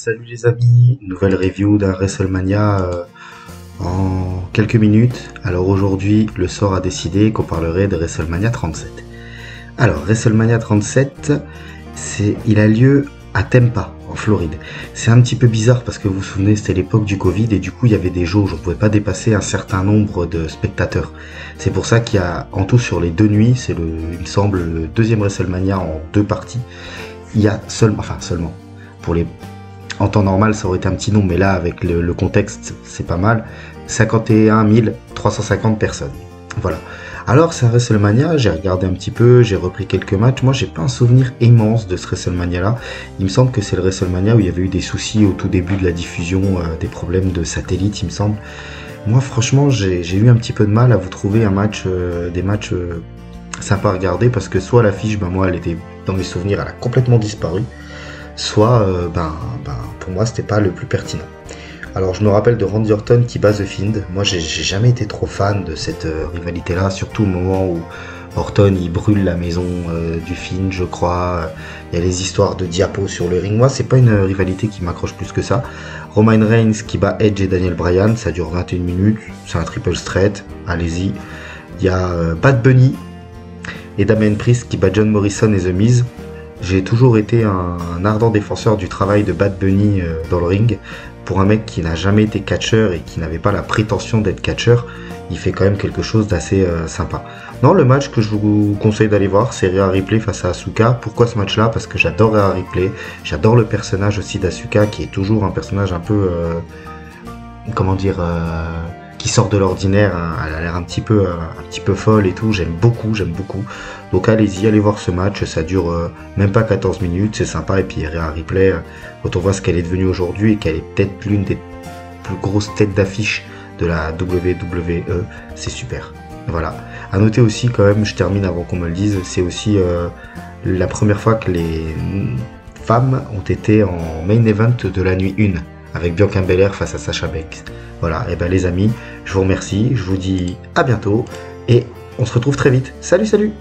Salut les amis, nouvelle review d'un WrestleMania en quelques minutes. Alors aujourd'hui, le sort a décidé qu'on parlerait de WrestleMania 37. Alors WrestleMania 37, il a lieu à Tampa, en Floride. C'est un petit peu bizarre parce que vous vous souvenez, c'était l'époque du Covid et du coup il y avait des jauges, on ne pouvait pas dépasser un certain nombre de spectateurs. C'est pour ça qu'il y a en tout sur les deux nuits, il me semble, le deuxième WrestleMania en deux parties. Il y a seulement, en temps normal, ça aurait été un petit nombre, mais là, avec le contexte, c'est pas mal. 51 350 personnes. Voilà. Alors, c'est un WrestleMania, j'ai regardé un petit peu, j'ai repris quelques matchs. Moi, j'ai pas un souvenir immense de ce WrestleMania-là. Il me semble que c'est le WrestleMania où il y avait eu des soucis au tout début de la diffusion, des problèmes de satellite, il me semble. Moi, franchement, j'ai eu un petit peu de mal à vous trouver des matchs sympas à regarder, parce que soit l'affiche, moi, elle était dans mes souvenirs, elle a complètement disparu. Soit, pour moi, c'était pas le plus pertinent. Alors, je me rappelle de Randy Orton qui bat The Fiend. Moi, j'ai jamais été trop fan de cette rivalité-là, surtout au moment où Orton, il brûle la maison du Fiend, je crois. Il y a les histoires de diapos sur le ring. Moi, c'est pas une rivalité qui m'accroche plus que ça. Roman Reigns qui bat Edge et Daniel Bryan, ça dure 21 minutes. C'est un triple threat, allez-y. Il y a Bad Bunny et Damien Priest qui bat John Morrison et The Miz. J'ai toujours été un ardent défenseur du travail de Bad Bunny dans le ring. Pour un mec qui n'a jamais été catcheur et qui n'avait pas la prétention d'être catcheur, il fait quand même quelque chose d'assez sympa. Non, le match que je vous conseille d'aller voir, c'est Rhea Ripley face à Asuka. Pourquoi ce match-là? Parce que j'adore Rhea Ripley, j'adore le personnage aussi d'Asuka, qui est toujours un personnage un peu... qui sort de l'ordinaire, hein. Elle a l'air un petit peu folle et tout, j'aime beaucoup. Donc allez voir ce match, ça dure même pas 14 minutes, c'est sympa. Et puis Rhea Ripley, quand on voit ce qu'elle est devenue aujourd'hui et qu'elle est peut-être l'une des plus grosses têtes d'affiche de la WWE, c'est super. Voilà. À noter aussi quand même, je termine avant qu'on me le dise, c'est aussi la première fois que les femmes ont été en main event de la nuit 1. Avec Bianca Belair face à Sasha Banks. Voilà, et les amis, je vous remercie, je vous dis à bientôt, et on se retrouve très vite. Salut!